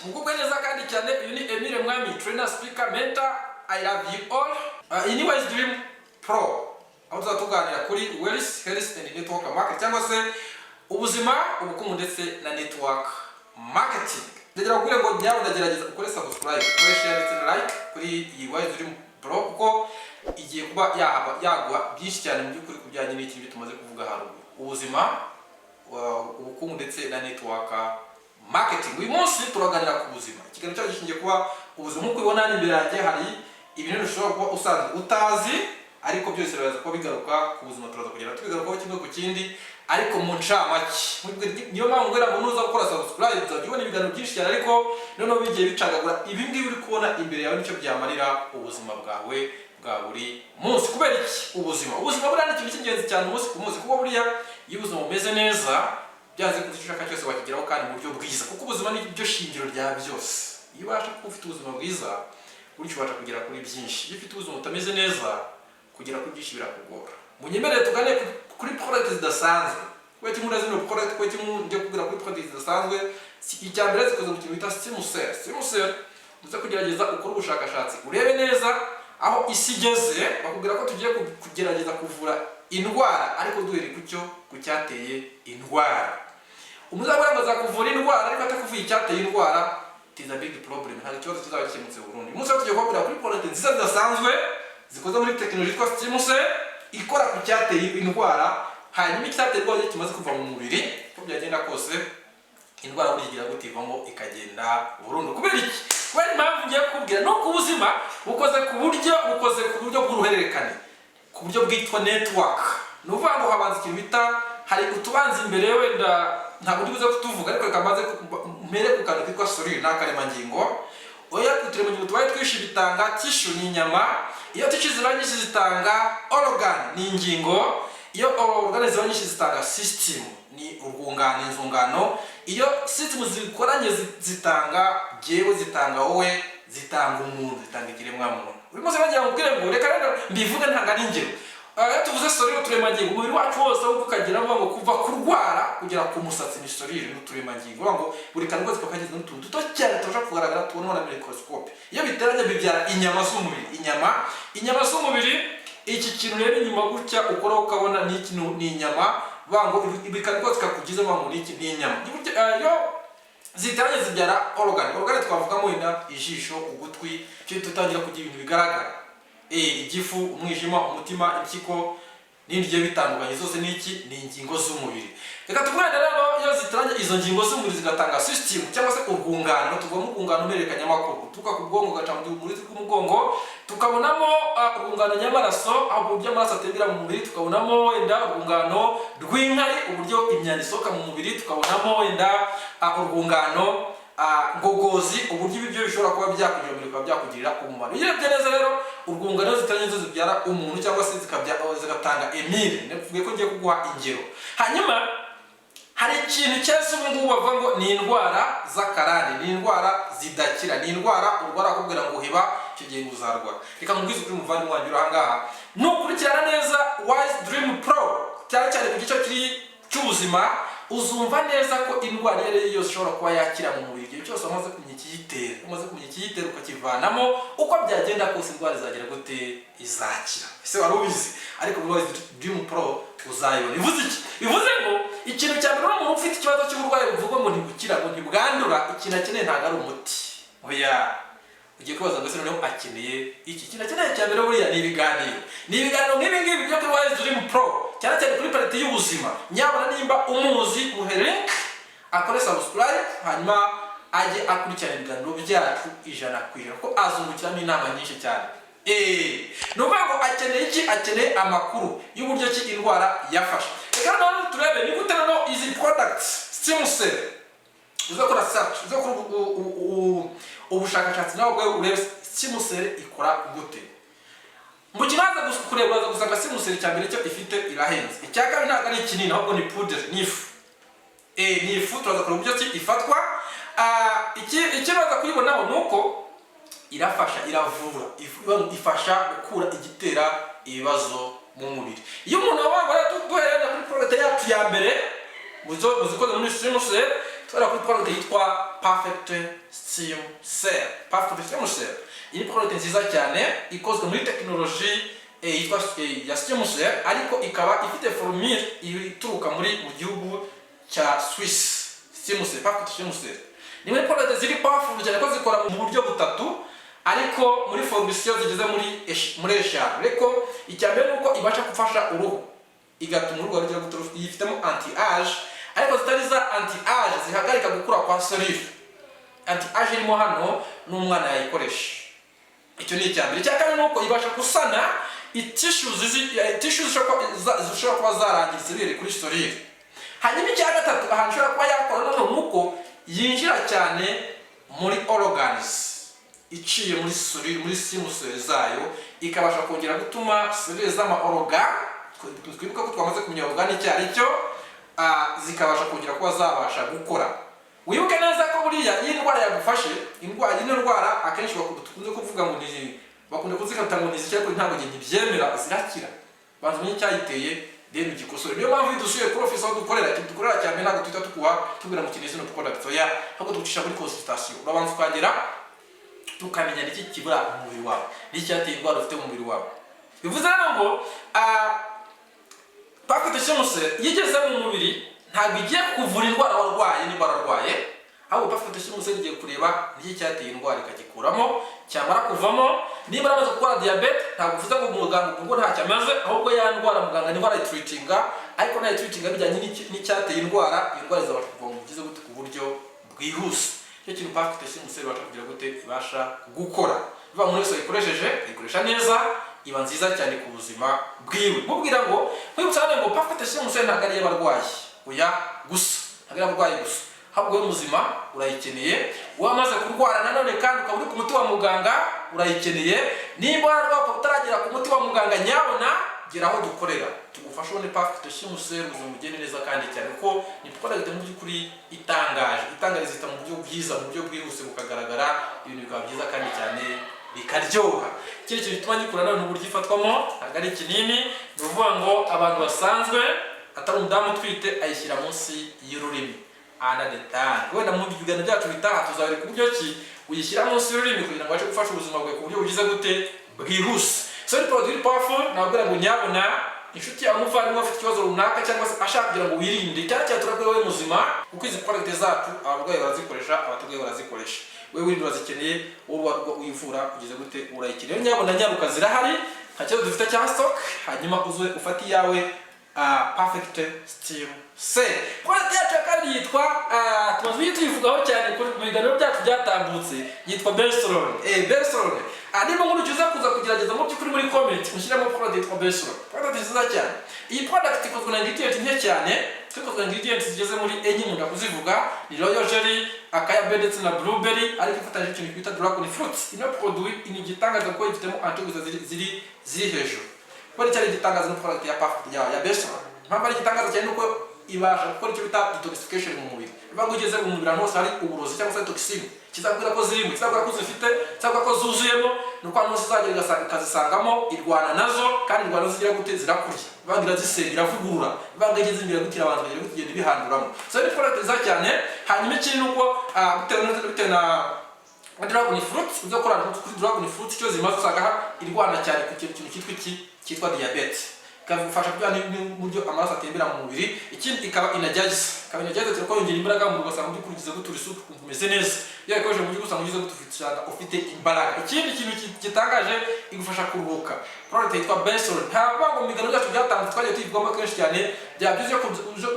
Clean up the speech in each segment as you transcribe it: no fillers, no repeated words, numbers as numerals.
mukubwe neza kandi cyane. Uyu ni Emile Mwami, trainer, speaker, mentor. I love you all. Ini Wise Dream Pro. Aho tuzatuganira kuri wealth, health and network marketing cyangwa se ubuzima, ubukungu ndetse na network marketing. Ndagira kugire ngo nyawe ndagerageza ukore subscribe, ukore share ndetse na like kuri iyi Wise Dream Pro kuko igiye kuba yagwa byinshi cyane mu by'ukuri kubijyanye n'iki tumaze kuvuga haruguru. Ubuzima, ubukungu ndetse na network marketing. Uyu munsi turaganira ku buzima. Ikiganiro cyacu gishingiye kuba ubuzima nk'uko ubona n'imbere yanjye hari ibintu ushobora kuba usanzwe utazi, ariko byose biraza kuba bigaruka ku buzima. Turaza kugenda tubigarukaho kimwe ku kindi ariko mu ncamake. Niyo mpamvu ngwera ngo nuza gukora subscribe uzajya ubona ibiganiro byinshi cyane, ariko noneho bigiye bicagagura ibi ngibi uri kubona imbere yawe nicyo byamarira ubuzima bwawe bwa buri munsi. Kubera iki? Ubuzima buriya ni ikintu cy'ingenzi cyane umunsi ku munsi, kuko buriya iyo ubuzima bumeze neza byanze kuko icyo ushaka cyose wakigeraho kandi mu buryo bwiza, kuko ubuzima ni byo shingiro rya byose. Iyo ubasha kuba ufite ubuzima bwiza buryo ubasha kugera kuri byinshi. Iyo ufite ubuzima butameze neza kugera kuri byinshi birakugora. Munyemerere tugane kuri product zidasanzwe. Kweti muri zino product, kweti ngiye kugira kuri product zidasanzwe. Icyambere zikoze mu kintu bita Stimucell. Stimucell uza kugerageza ukora ubushakashatsi urebe neza aho isi igeze, bakubwira ko tugiye kugerageza kuvura indwara ariko duhere ku cyateye indwara. Umuzabura ngo zakuvura indwara ariko atakuvuye icyateye indwara, it is a big problem. Nta kibazo kizaba gikemutse burundu. Umunsi tugiye kubwira kuri product nziza zidasanzwe zikoze muri technology yitwa Stimucell ikora ku cyateye indwara, hanyuma icyateye indwara kimaze kuva mu mubiri ko byagenda kose indwara burigira gutivamo ikagenda burundu. Kubera iki? Kubera impamvu ngiye kubwira no ku buzima bukoze ku buryo bw'uruhererekane, ku buryo bwitwa network. Nuvuga ngo habanza ikintu bita, hari utubanza imbere wenda ntabwo ndibuze kutuvuga, ariko kamaze mpere ku kantu kitwa solide n'akaremangingo. Oya uturemangingo tubaye twishi bitanga tissue ni inyama, iyo tissue ziranyinshi zitanga organ ni ingingo, iyo organ ziranyinshi zitanga system ni urwungano, inzungano. Iyo system zikoranye zitanga jewe, zitanga wowe, zitanga umuntu, zitanga ikiremwa muntu. Urimo se bagira ngo ngo reka rero mbivuge ntanga n'ingero. Tuvuze solide uturemangingo, umubiri wacu wose aho ukagira ngo kuva kurwara kugera ku musatsi ni solide n'uturemangingo. Ngo buri kantu kose kakagize n'utuntu duto cyane turashaka kugaragara tubona na microscope. Iyo biteranye bibyara inyama z'umubiri. Inyama z'umubiri, iki kintu rero inyuma gutya ukora ukabona ni ikintu ni inyama, bango ibikani kose kakugize bango ni iki ni inyama. Yo ziteranye zibyara organ. Organ twavugamo wenda ijisho, ugutwi, cyo tutangira kugira ibintu bigaragara. Igifu, umwijima, umutima, impyiko n'ibyo bitandukanye zose niki ni ingingo z'umubiri. Reka tugurane rero iyo zitaranye izo ngingo z'umubiri zigatanga system cyangwa se urwungano. Tuvamo urwungano merekanya makuru tuka ku bwongo gaca mu muri tw'umugongo, tukabonamo urwungano nyamaraso aho buryo amaraso atembera mu mubiri, tukabonamo wenda urwungano rw'inkari uburyo imyanda isoka mu mubiri, tukabonamo wenda urwungano ngogozi uburyo ibyo bishobora kuba byakugirira muri kuba byakugirira umumaro. Iyo neza rero urwungano zitanye zo zibyara umuntu cyangwa se zigatanga Emile. Nevuge ko ngiye kuguha ingero. Hanyuma hari ikintu cyose ubu ngubu bavuga ngo ni indwara z'akarande, ni indwara zidakira, ni indwara urwara kubwira ngo heba icyo gihe uzarwara. Reka mubwize kuri muvandi wanyu aha ngaha nukurikirana neza Wise Dream Pro cyane ku gice kiri cy'ubuzima, uzumva neza ko indwara yari yose ishobora kuba yakira mu mubiri. Igihe cyose wamaze kumenya ikiyitera ukakivanamo, uko byagenda kose indwara izagera gute izakira. Ese wari ubizi? Ariko Wise Dream Pro uzayibona. Bivuze iki? Bivuze ngo ikintu cya mbere umuntu ufite ikibazo cy'uburwayi buvuga ngo ntibukira, ngo ntibwandura, ikintu akeneye ntabwo ari umuti. Oya, ugiye kubaza ngo ese noneho akeneye iki? Ikintu akeneye cya mbere buriya ni ibiganiro. Ni ibiganiro nk'ibi ngibi byo kuri Wise Dream Pro cyane cyane kuri parite y'ubuzima. Nyabona nimba umuzi muhere akore subscribe, hanyuma ajye akurikirana ibiganiro byacu 100% ko azungukiramo inama nyinshi cyane. Nuvuga ngo akeneye iki? Akeneye amakuru y'uburyo ki indwara yafasha. Reka none turebe ni gute no izi products Stimucell uzakora search, uzakora ubushakashatsi nawe bwo urebe Stimucell ikora gute. Mu kinaza kureba gusanga Stimucell cyambere cyo ifite irahenze. Icyaka ntabwo ari kinini ahubwo ni poudre, ni ifu. Ni ifu turazakora uburyo ki ifatwa. Ikibaza kuyibonaho nuko irafasha, iravura, ifasha gukura igitera ibibazo mu mubiri. Iyo umuntu wabara duhereye kuri product yacu ya mbere muzikoze muri Stimucell Twara kuri product yitwa Perfect Stem Cell. Perfect Stem Cell iyi product nziza cyane ikozwe muri technology yitwa ya stem cell, ariko ikaba ifite formule ituruka mu gihugu cya Swiss. Stem cell, Perfect Stem Cell ni muri product ziri powerful cyane ko zikora mu buryo butatu, ariko muri formulation zigeze muri eshanu. Ariko icyambere nuko ibasha gufasha uruhu, igatuma uruhu rugira gutoro, yifitemo anti-age, ariko zitari za anti-age zihagarika gukura kwa selule. Anti-age irimo hano n'umwana yayikoresha. Icyo ni icyambere. Icyakabiri nuko ibasha gusana tissues zishobora kuba zarangiritse biri kuri selule. Hanyuma icya gatatu ahantu ushobora kuba yakora noneho nuko yinjira cyane muri organs, iciye muri selule, muri stem cell zayo, ikabasha kongera gutuma selule z'ama organ, twibuka ko twamaze kumenya organ icyo ari cyo, zikabasha kongera kuba zabasha gukora. Wibuke neza ko buriya iyi ndwara yagufashe, indwara akenshi bakunze kuvuga ngo ni bakunda kuzikata ngo nizicye, ariko ntabwo ntibyemera zirakira. Bantu menye cyayiteye then igikosore. Niyo mpamvu dusuye professor dukorera cyane, ntabwo twita tubwira mu kinezi no product ya, ahubwo ducisha muri consultation. Urabanza ukagera tukamenya iki kibura mu mubiri wawe, n'icyateye indwara ufite mu mubiri wawe. Bivuze ngo Perfect Stem Cell yigeze mu mubiri ntabwo igiye kuvura indwara warwaye niba warwaye, ahubwo Perfect Stem Cell igiye kureba n'iki cyateye indwara ikagikuramo, cyamara kuvamo. Niba amaze gukora diabete ntabwo uvuze ngo umuganga ubwo ntacyo amaze, ahubwo ya ndwara muganga ni ndwara treatinga, ariko nayo treatinga bijyanye n'icyateye indwara izabasha kuva mu gize gute ku buryo bwihuse. Cyo kintu Perfect Stem Cell ibasha kugira gute ibasha gukora. Biva muri wese ayikoresheje, ayikoresha neza, iba nziza cyane ku buzima bwiwe. Mubwira ngo kwibutsa ngo Perfect Stem Cell ntabwo ari y'abarwayi, oya gusa, ntabwo ari y'abarwayi gusa, ahubwo we muzima urayikeneye. Wamaze kurwara nanone kandi ukaba uri ku muti wa muganga urayikeneye. Niba wararwara utaragera ku muti wa muganga, nyabona gera aho dukorera tugufasha ubone Perfect Stem Cell ubuzima bugende neza kandi cyane, ko ni product mu by'ukuri itangariza mu buryo bwiza, mu buryo bwihuse bukagaragara, ibintu bikaba byiza kandi cyane bikaryoha. Ikindi kintu gituma gikura nawe n'uburyo ifatwamo ntabwo ari kinini, ni ukuvuga ngo abantu basanzwe atari umudamu utwite ayishyira munsi y'ururimi wenda mu biganiro byacu bitaha tuzabereka uburyo ki uyishyira munsi y'ururimi kugira ngo abashe gufasha ubuzima bwawe ku buryo bugize gute bwihuse. So ni product powerful, nabwira ngo nyabona inshuti yawe umuvandimwe afite ikibazo runaka cyangwa se ashaka kugira ngo wirinde, cyane cyane turabwira wowe muzima, kuko izi product zacu abarwayi barazikoresha, abatarwayi barazikoresha. Wewe wirinde urazikeneye, wowe wivura ugize gute urayikeneye. Nyabona nyaruka zirahari, nta kibazo dufite cya stock, hanyuma uze ufate iyawe Perfect Stem Cell. Product yacu kandi yitwa tumaze tuyivugaho cyane ku biganiro byacu byatambutse, yitwa Bensolone. Bensolone niba nkuru uza kuza kugerageza mu by'ukuri muri comment ushyiramo product yitwa Bensolone. Product nziza cyane. Iyi product ikozwe na ingredients nke cyane, ikozwe na ingredients zigeze muri enye mu ndakuzivuga, ni royal jelly, akaya ndetse na blueberry, ariko ifatanyije ikintu twita dragon fruits. Ino produit ni gitangaza ko ifitemo antioxidants ziri hejuru. Kwa cyari gitangaza no product ya Perfect ya Bensolone. Mpamvu ari gitangaza cyane nuko ibasha gukora icyo bita detoxification mu mubiri. Bivuga ngo ugeze mu mubiri hose hari uburozi cyangwa se toxine, kizabwira ko zirimo, kizabwira ko zifite, cyangwa ko zuzuyemo, nuko hano zizagera ikazisangamo, irwana nazo, kandi irwana zigira gute zirakurya. Bivuga zisengera vugurura, bivuga igeze imbere gutira abantu bagera kugenda bihanduramo. So ni product nziza cyane. Hanyuma ikindi nuko bitewe na dragon fruit, uzo kora kuri dragon fruit cyo zimaze usanga irwana cyane ku kintu cyitwa diabete. Ikafasha kujyana n'uburyo amaraso atembera mu mubiri. Ikindi ikaba energize, ko yongera imbaraga mu gusanga mu kurikiza guturi isuku kumeze neza. Iyo ikoje mu gusanga ugize ufite imbaraga. Ikindi kintu gitangaje igufasha kuruhuka. Product yitwa Bensolone. Ntabwo ngo migano cyacu byatanze twagiye tuyigomba kenshi cyane, byabyize ko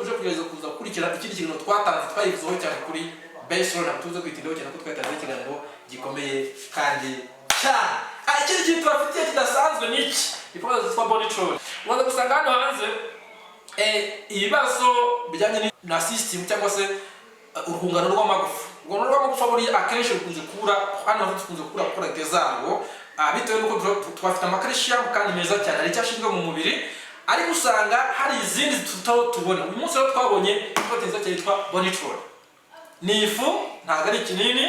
uje kugereza kuza kurikira ikindi kintu twatanze twayivuzeho cyane kuri Bensolone. Tuze kwitindaho cyane ko twatanze ikiganiro gikomeye kandi cyane. Ikindi kintu twafitiye kidasanzwe niki iproduct yitwa Bonitrol. Waza gusanga hano hanze ibibazo bijyanye na system cyangwa se urungano rw'amagufa. Urungano rw'amagufa buri akenshi rukunze kubura, hano dukunze kubura product zarwo, bitewe nuko twafite amakalcium kandi meza cyane ari cyashinzwe mu mubiri, ariko usanga hari izindi tubona. Uyu munsi rero twabonye product nziza cyitwa Bonitrol. Ni ifu, ntabwo ari kinini,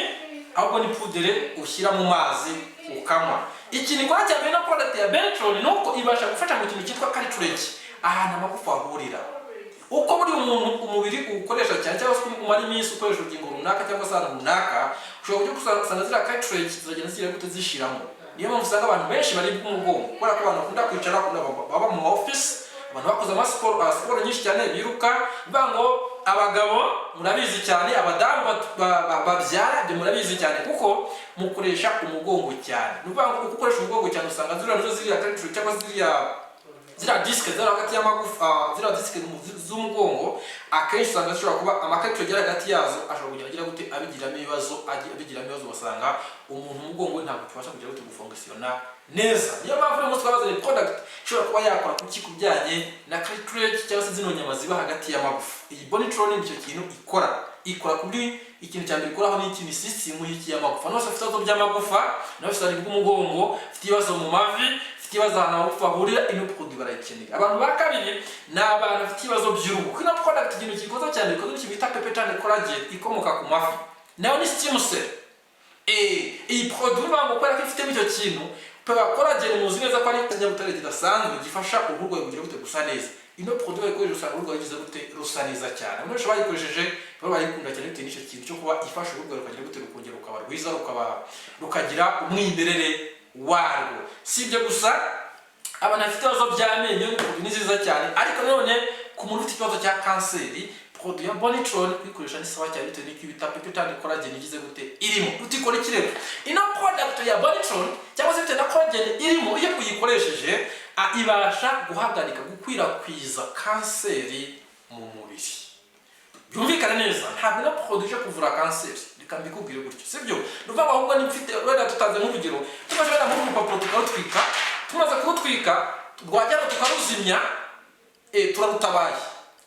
ahubwo ni pudere ushyira mu mazi ukanywa. Ikintu kwa cyane na product ya Bensolone nuko ibasha gufasha mu kintu cyitwa cartilage, ahantu amagufa ahurira. uko buri umuntu umubiri ukoresha cyane cyangwa se umara iminsi ukoresha urugingo runaka cyangwa se ahantu runaka ushobora kujya gusanga ziriya cartilage ziragenda ziri gute zishiramo. Niyo mpamvu usanga abantu benshi baribwa umugongo kubera ko abantu bakunda kwicara baba mu office, abantu bakoze siporo nyinshi cyane biruka. Bivuga ngo abagabo murabizi cyane, abadamu babyara ibyo murabizi cyane kuko mukoresha umugongo cyane. Bivuga ngo uko ukoresha umugongo cyane usanga ziriya cartilage cyangwa ziriya disike ziri hagati y'amagufa, ziriya disike z'umugongo akenshi usanga zishobora kuba amacartilage ari hagati yazo ashobora kugenda agira gute abigiramo ibibazo basanga umuntu umugongo ntabwo tubasha kugira gute gufungisiona neza. Niyo mpamvu uyu munsi twabazanye product ishobora kuba yakora kuki kubijyanye na cartilage cyangwa se zino nyama ziba hagati y'amagufa. Iyi Bonitrol nicyo kintu ikora kuri ikintu cyambere ikoraho n'ikindi system y'iki y'amagufa. Nose afite ibibazo by'amagufa, nose ari bw'umugongo, afite ibibazo mu mavi, ikibazo ahantu amagufa ahurira, ino produit barayikeneye. Abantu ba kabiri ni abantu bafite ibibazo by'uruhu. Kino product ikintu gikoze cyane bikoze n'ikintu bita peptide collagen ikomoka ku mafi, nayo ni stem cell. Iyi produit bango kubera ko ifite icyo kintu collagen muzi neza ko ari ikinyabutare kidasanzwe gifasha uruhu rwawe kugira gute gusa neza. Ino produit bayikoresha usanga uruhu rwawe rugize gute rusa neza cyane. Umuntu ushobora bayikoresheje baba bayikunda cyane bitewe n'icyo kintu cyo kuba ifasha uruhu rwawe kugira gute rukongera rukaba rwiza, rukagira umwimerere warwo. Si ibyo gusa, abantu bafite ibibazo by'amenyo ni nziza cyane, ariko none ku muntu ufite ikibazo cya kanseri produit ya Bonitrol kwikoresha ni sawa cyane bitewe n'icyo bita peptide collagen igize gute irimo. Utikora ikirego ino product ya Bonitrol cyangwa se bitewe na collagen irimo, iyo uyikoresheje ibasha guhagarika gukwirakwiza kanseri mu mubiri. Byumvikana neza, ntabwo ino produit yo kuvura kanseri reka mbikubwire gutyo, sibyo? Nuvuga ahubwo ni mfite wenda tutaze nk'urugero tumaze wenda nk'urupapuro tukarutwika, tumaze kurutwika rwajyana tukaruzimya, turarutabaye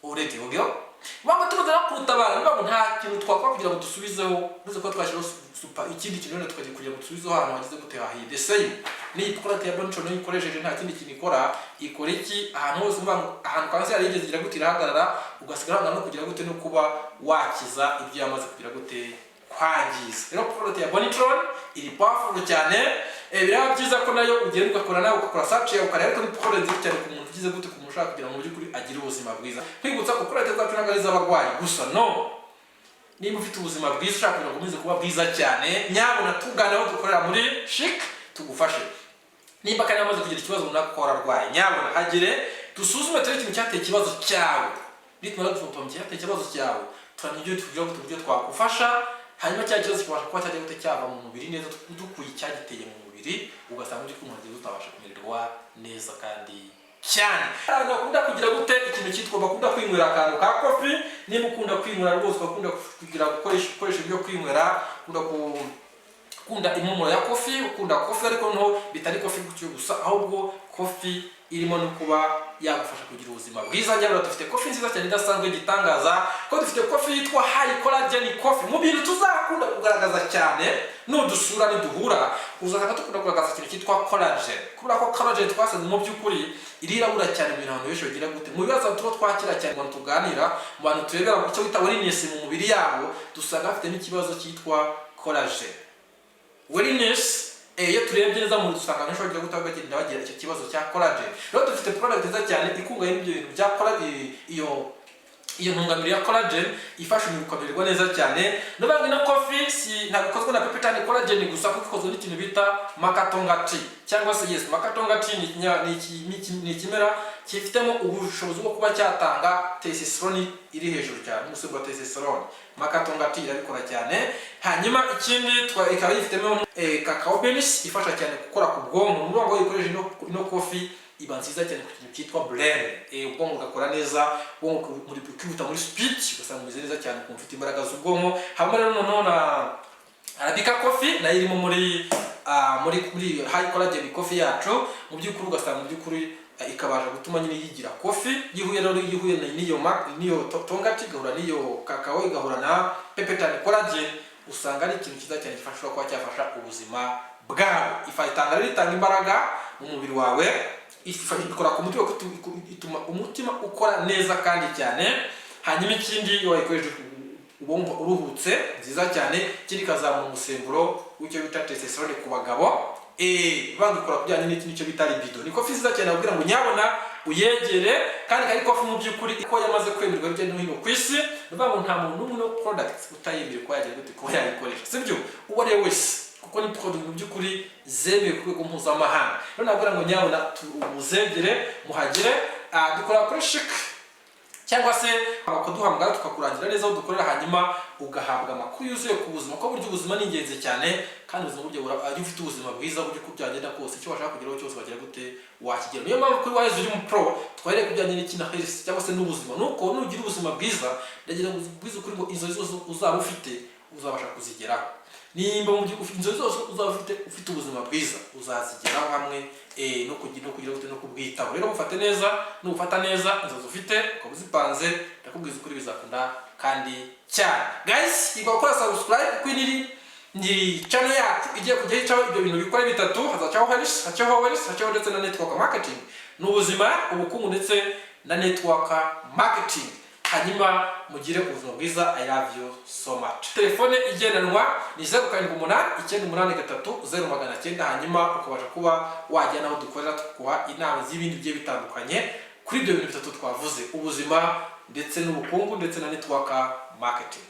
already ubyo baba tumaze kurutabara. Niba nta kintu twakora kugira ngo dusubizeho, uruze ko twashyiraho super ikindi kintu wenda tukagiye kugira ngo dusubizeho ahantu hagize gute hahiye. The same ni product ya Bonitrol no ikoresheje nta kindi kintu ikora iki ahantu hose. Ahantu kanseri yigeze igira gute irahagarara, ugasigara no kugira gute no kuba wakiza ibyo yamaze kugira gute kwangiza. Rero product ya Bonitrol iri powerful cyane, biraba byiza ko nayo ugenda ugakora nawe ugakora search yawe ukareba ko ni product nziza cyane ku muntu ugize gute kumushaka kugira ngo mu by'ukuri agire ubuzima bwiza. Kwibutsa ko product zacu ntabwo ari iz'abarwayi gusa, no, niba ufite ubuzima bwiza ushaka kugira ngo ukomeze kuba bwiza cyane, nyabona tugane aho dukorera muri Chic tugufashe. Niba kandi amaze kugira ikibazo runaka ko ararwaye, nyabona hagire dusuzume turebe ikintu cyateye ikibazo cyawe, nitumara gufata cyateye ikibazo cyawe turamenya ibyo tugira ngo uburyo twagufasha, hanyuma cya kibazo kibasha kuba cyajya gute cyava mu mubiri neza, dukuye icyagiteye mu mubiri, ugasanga uri kumugeza utabasha kumererwa neza kandi cyane. Abantu bakunda kugira gute ikintu cyitwa bakunda kwinywera akantu ka coffee. Niba ukunda kwinywera rwose bakunda kugira gukoresha ibyo kwinywera, ukunda impumuro ya coffee, ukunda coffee ariko no bitari coffee gutyo gusa, ahubwo coffee irimo no kuba yagufasha kugira ubuzima bwiza. Nyabura dufite coffee nziza cyane idasanzwe gitangaza ko dufite coffee yitwa high collagen coffee. Mu bintu tuzakunda kugaragaza cyane n'udusura niduhura, uzakata tukunda kugaragaza ikintu cyitwa collagen. Kubera ko collagen twasanze mu by'ukuri irirabura cyane mu bintu benshi bagira gute mu bibazo tuba twakira cyane ngo tuganira mu bantu turebera icyo bita wellness mu mubiri yabo, dusanga afite n'ikibazo cyitwa collagen. Wellness iyo turebye neza mu dusanga benshi bagira gute bagenda bagira icyo kibazo cya collagen. Rero dufite product nziza cyane ikungahaye n'ibyo bintu bya collagen, iyo ntungamubiri ya collagen ifasha umuntu kumererwa neza cyane. N'ubanga ino coffee si ntabikozwe na peptide collagen gusa, kuko ikozwe n'ikintu bita makatonga tea cyangwa se makatonga tea ni ikimera kifitemo ubushobozi bwo kuba cyatanga testosterone iri hejuru cyane, umusemburo wa testosterone. Makatonga tea irabikora cyane. Hanyuma ikindi ikaba yifitemo cacao beans ifasha cyane gukora ku bwonko. N'ubwo ngo ikoresha ino coffee iba nziza cyane ku kintu cyitwa brain, ubwonko bugakora neza, ubwonko muri kwihuta muri speed, ugasanga umeze neza cyane ku mfite imbaraga z'ubwonko. Hamwe rero noneho na Arabica coffee nayo irimo muri high collagen coffee yacu. Mu by'ukuri ugasanga mu by'ukuri ikabasha gutuma nyine yigira coffee yihuye n'iyo tonga tea, igahura n'iyo cacao, igahura na peptide collagen, usanga ari ikintu cyiza cyane gifasha kuba cyafasha ubuzima bwawe. Itanga rero itanga imbaraga mu mubiri wawe, ikora ku mutima, ituma umutima ukora neza kandi cyane. Hanyuma ikindi iyo wayikoresheje ubongo uruhutse nziza cyane, ikindi kazamura umusemburo w'icyo bita testosterone ku bagabo. Bagikora kujyanye n'ikindi cyo bita libido. Ni coffee nziza cyane abwira ngo nyabona uyegere kandi kari kofi mu by'ukuri ko yamaze kwemerwa hirya no hino ku isi. Nivuga ngo nta muntu n'umwe no product utayemerewe ko yagira gute ko yayikoresha, sibyo? uwo ari we wese, kuko ni product mu by'ukuri zemewe ku rwego mpuzamahanga. Rero nabwira ngo nyabona muzegere muhagere, dukora kuri Chic cyangwa se bakaduhamagara tukakurangira neza aho dukorera, hanyuma ugahabwa amakuru yuzuye ku buzima, ko buryo ubuzima ni ingenzi cyane, kandi ubuzima buryo ari ufite ubuzima bwiza buryo uko byagenda kose icyo washaka kugeraho cyose wagira gute wakigera. Niyo mpamvu kuri Wise Dream Pro twarere kujyanye n'ikina health cyangwa se n'ubuzima, nuko nugira ubuzima bwiza ndagira ngo bwiza kuri ngo inzozi zose uzaba ufite uzabasha kuzigeraho. Nimba mu by'ukuri inzozi zose uzaba ufite ubuzima bwiza uzazigeraho hamwe no kugira gute no kubwitaho. Rero mufate neza, nufata neza inzozi ufite ukaba uzipanze, ndakubwiza ukuri bizakunda kandi cyane. Guys, igakora subscribe kwiniri ni channel yacu igiye kujya hicaho ibyo bintu bikora bitatu, hazacaho health, hacaho ndetse na network marketing, n'ubuzima, ubukungu ndetse na network marketing. Hanyuma mugire ubuzima bwiza. I love you so much. Telefone igendanwa ni 0789830900, hanyuma ukabasha kuba wajya naho dukorera tukuha inama z'ibindi bigiye bitandukanye kuri ibyo bintu bitatu twavuze: ubuzima ndetse n'ubukungu ndetse na network marketing.